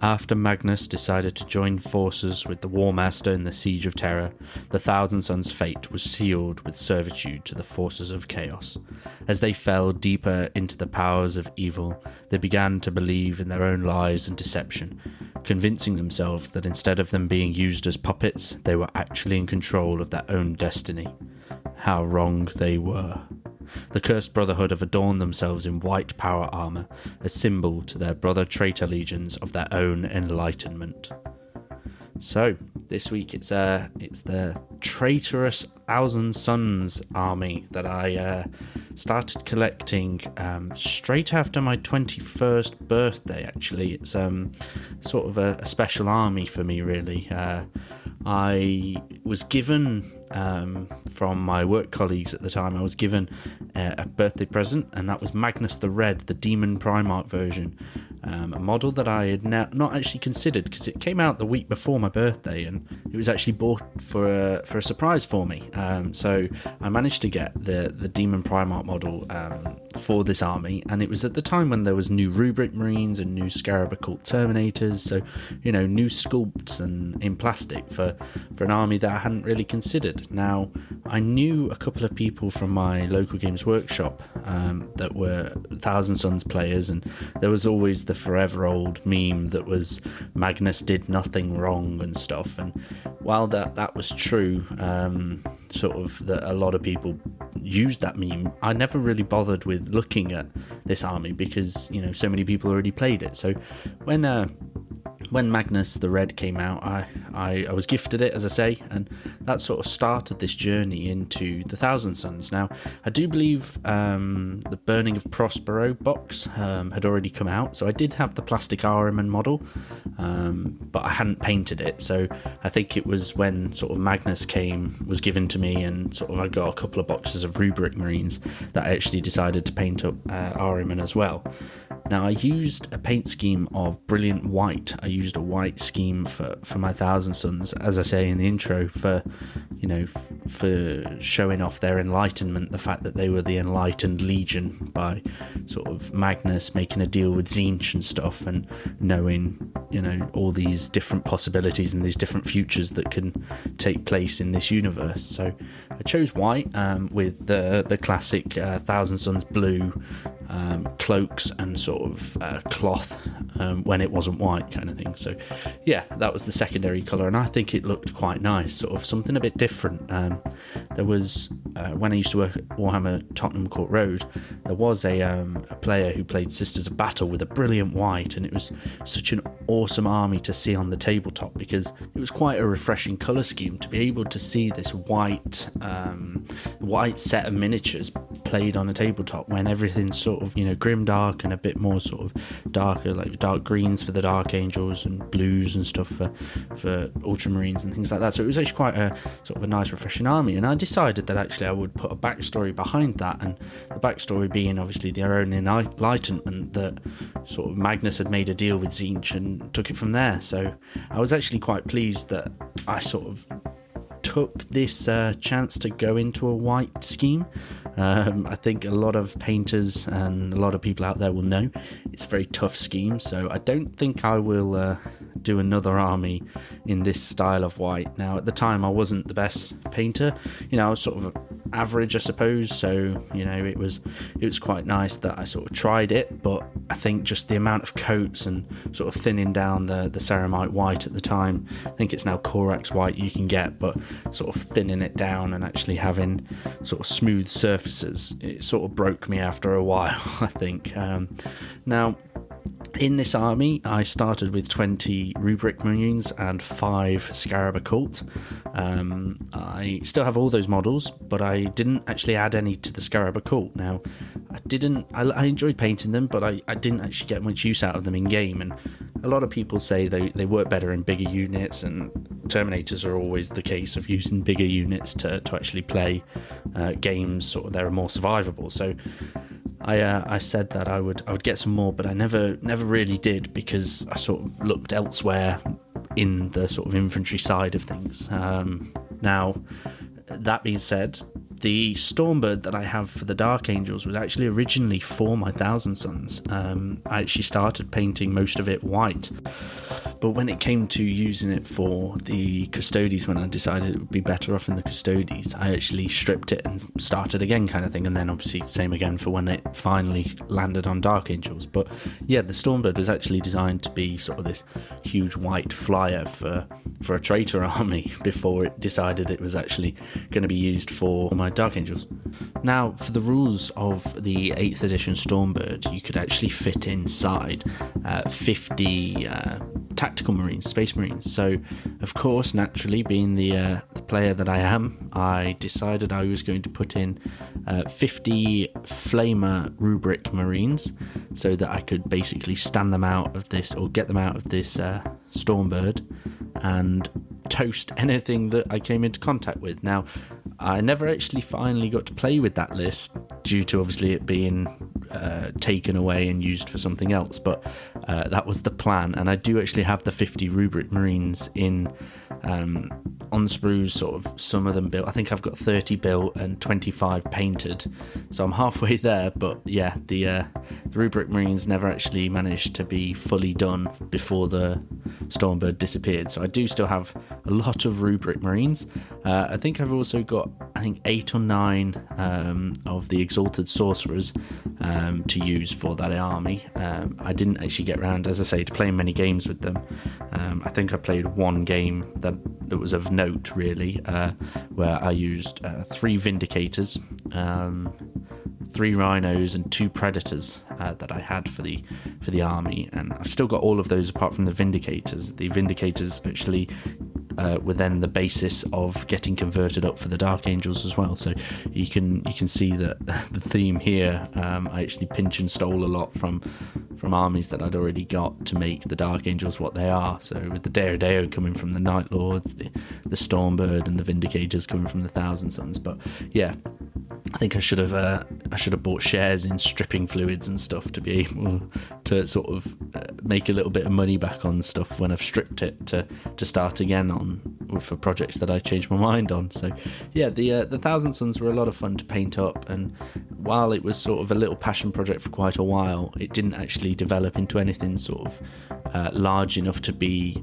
After Magnus decided to join forces with the War Master in the Siege of Terror, the Thousand Sons' fate was sealed with servitude to the forces of chaos. As they fell deeper into the powers of evil, they began to believe in their own lies and deception, convincing themselves that instead of them being used as puppets, they were actually in control of their own destiny. How wrong they were. The cursed Brotherhood have adorned themselves in white power armour, a symbol to their brother traitor legions of their own enlightenment. So, this week it's the traitorous Thousand Sons army that I started collecting straight after my 21st birthday, actually. It's sort of a special army for me, really. I was given, from my work colleagues at the time, I was given a birthday present, and that was Magnus the Red, the Demon Primarch version. A model that I had not actually considered because it came out the week before my birthday, and it was actually bought for a surprise for me. So I managed to get the Demon Primarch model for this army, and it was at the time when there was new Rubric Marines and new Scarab Occult Terminators, so new sculpts and in plastic for an army that I hadn't really considered. Now, I knew a couple of people from my local games workshop that were Thousand Sons players, and there was always the forever old meme that was Magnus did nothing wrong and stuff. And while that was true, sort of that a lot of people used that meme, I never really bothered with looking at this army because so many people already played it. So when Magnus the Red came out, I was gifted it, as I say, and that sort of started this journey into the Thousand Sons. Now, I do believe the Burning of Prospero box had already come out, so I did have the plastic Ahriman model, but I hadn't painted it, so I think it was when sort of Magnus was given to me, and sort of I got a couple of boxes of Rubric Marines that I actually decided to paint up Ahriman as well. Now, I used a paint scheme of brilliant white. I used a white scheme for my Thousand Sons, as I say in the intro, for showing off their enlightenment, the fact that they were the enlightened legion by sort of Magnus making a deal with Tzeentch and stuff, and knowing all these different possibilities and these different futures that can take place in this universe. So I chose white with the classic Thousand Sons blue cloaks and sort of cloth when it wasn't white kind of thing. So yeah, that was the secondary colour, and I think it looked quite nice, sort of something a bit different. There was when I used to work at Warhammer Tottenham Court Road, there was a player who played Sisters of Battle with a brilliant white, and it was such an awesome army to see on the tabletop because it was quite a refreshing colour scheme to be able to see this white set of miniatures played on a tabletop when everything's sort of grimdark and a bit more sort of darker, like dark greens for the Dark Angels and blues and stuff for Ultramarines and things like that. So it was actually quite a sort of a nice refreshing army, and I decided that actually I would put a backstory behind that, and the backstory being obviously their own enlightenment, that sort of Magnus had made a deal with Tzeentch and took it from there. So I was actually quite pleased that I sort of took this chance to go into a white scheme. I think a lot of painters and a lot of people out there will know it's a very tough scheme, so I don't think I will do another army in this style of white. Now, at the time I wasn't the best painter, I was sort of average, I suppose, so it was quite nice that I sort of tried it, but I think just the amount of coats and sort of thinning down the ceramite white at the time, I think it's now Corax white you can get, but sort of thinning it down and actually having sort of smooth surfaces, it sort of broke me after a while, I think. Now, in this army, I started with 20 Rubric Marines and 5 Scarab Occult. I still have all those models, but I didn't actually add any to the Scarab Occult. Now, I enjoyed painting them, but I didn't actually get much use out of them in game, and a lot of people say they work better in bigger units, and Terminators are always the case of using bigger units to actually play games, sort of they're more survivable. So I said that I would get some more, but I never really did, because I sort of looked elsewhere in the sort of infantry side of things. Now, that being said, the Stormbird that I have for the Dark Angels was actually originally for my Thousand Sons. I actually started painting most of it white, but when it came to using it for the Custodes, when I decided it would be better off in the Custodes, I actually stripped it and started again, kind of thing, and then obviously same again for when it finally landed on Dark Angels. But yeah, the Stormbird was actually designed to be sort of this huge white flyer for a traitor army before it decided it was actually going to be used for my Dark Angels. Now, for the rules of the 8th edition Stormbird, you could actually fit inside 50 tactical marines, space marines. So, of course, naturally, being the player that I am, I decided I was going to put in 50 Flamer rubric marines so that I could basically stand them out of this, or get them out of this Stormbird, and toast anything that I came into contact with. Now, I never actually finally got to play with that list due to obviously it being taken away and used for something else, but that was the plan. And I do actually have the 50 rubric marines in on sprues, sort of some of them built. I think I've got 30 built and 25 painted, so I'm halfway there. But yeah, the rubric marines never actually managed to be fully done before the Stormbird disappeared, so I do still have a lot of rubric marines. I think I've also got 8 or 9 of the exalted sorcerers to use for that army. I didn't actually get around, as I say, to playing many games with them. I think I played one game that was of note, really, where I used 3 Vindicators, 3 Rhinos and 2 Predators that I had for the army, and I've still got all of those apart from the Vindicators. The Vindicators actually were then the basis of getting converted up for the Dark Angels as well. So you can see that the theme here. I actually pinch and stole a lot from armies that I'd already got to make the Dark Angels what they are. So with the Deodeo coming from the Night Lords, the Stormbird, and the Vindicators coming from the Thousand Sons. But yeah, I think I should have bought shares in stripping fluids and stuff to be able to sort of make a little bit of money back on stuff when I've stripped it to start again on for projects that I changed my mind on. So yeah, the Thousand Sons were a lot of fun to paint up, and while it was sort of a little passion project for quite a while, it didn't actually develop into anything sort of large enough to be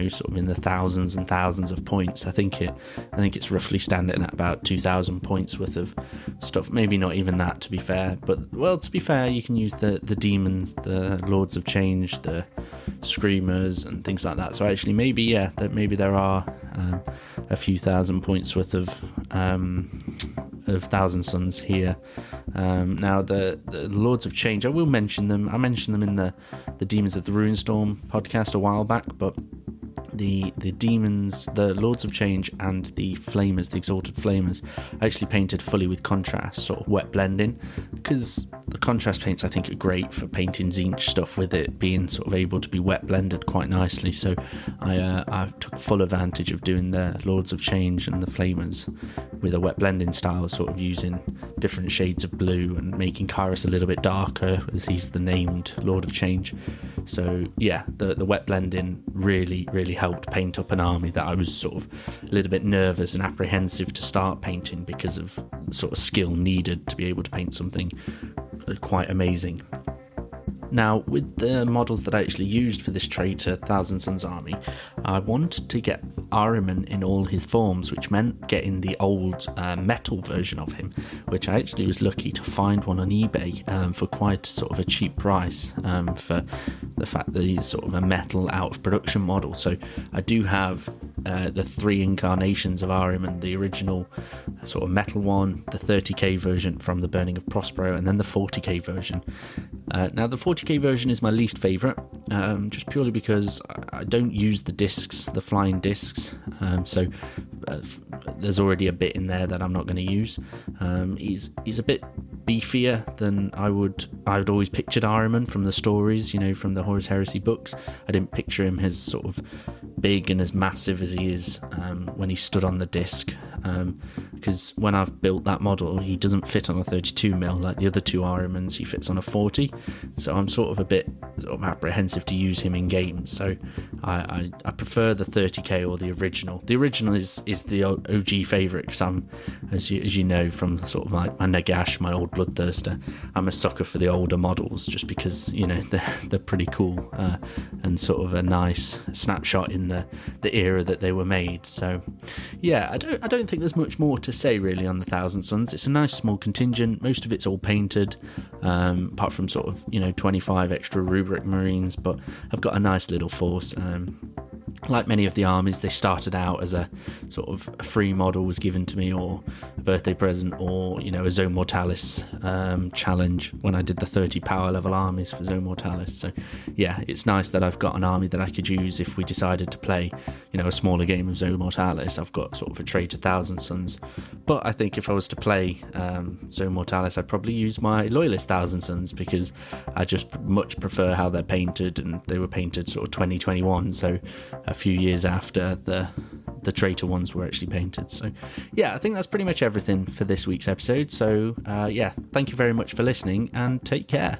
sort of in the thousands and thousands of points. I think it's roughly standing at about 2,000 points worth of stuff. Maybe not even that, to be fair, but well, to be fair, you can use the demons, the Lords of Change, the Screamers and things like that. So actually maybe there are a few thousand points worth of Thousand Sons here. Now the Lords of Change, I will mention them. I mentioned them in the Demons of the Ruinstorm podcast a while back, but the demons, the Lords of Change, and the Flamers, the Exalted Flamers, I actually painted fully with contrast, sort of wet blending, because the contrast paints I think are great for painting Tzeentch stuff, with it being sort of able to be wet blended quite nicely. So I took full advantage of doing the Lords of Change and the Flamers with a wet blending style, sort of using different shades of blue and making Kairos a little bit darker, as he's the named Lord of Change. So yeah, the wet blending really helped paint up an army that I was sort of a little bit nervous and apprehensive to start painting because of sort of skill needed to be able to paint something quite amazing. Now, with the models that I actually used for this traitor Thousand Sons army, I wanted to get Ahriman in all his forms, which meant getting the old metal version of him, which I actually was lucky to find one on eBay for quite sort of a cheap price, for the fact that he's sort of a metal out of production model. So I do have the 3 incarnations of Ahriman, the original sort of metal one, the 30k version from the Burning of Prospero, and then the 40k version. Now the 40k version is my least favourite, just purely because I don't use the discs, the flying discs, so there's already a bit in there that I'm not going to use. He's a bit beefier than I would always pictured Ahriman from the stories, from the Horus Heresy books. I didn't picture him as sort of big and as massive as he is when he stood on the disc, because when I've built that model, he doesn't fit on a 32mm like the other 2 Ahrimans. He fits on a 40, so I'm sort of a bit apprehensive expensive to use him in games, so I prefer the 30k or the original. The original is the OG favourite, because I'm, as you know from sort of like my Nagash, my old Bloodthirster, I'm a sucker for the older models, just because, you know, they're pretty cool, and sort of a nice snapshot in the era that they were made. So yeah, I don't think there's much more to say really on the Thousand Sons. It's a nice small contingent. Most of it's all painted, apart from sort of, you know, 25 extra rubric marines, but I've got a nice little force. Like many of the armies, they started out as a sort of a free model was given to me, or a birthday present, or, you know, a Zone Mortalis challenge when I did the 30 power level armies for Zone Mortalis. So yeah, it's nice that I've got an army that I could use if we decided to play, you know, a smaller game of Zone Mortalis. I've got sort of a traitor Thousand Sons, but I think if I was to play Zone Mortalis, I'd probably use my Loyalist Thousand Sons, because I just much prefer how they're painted, and they were painted sort of 2021, so a few years after the traitor ones were actually painted. So yeah, I think that's pretty much everything for this week's episode. So yeah, thank you very much for listening, and take care.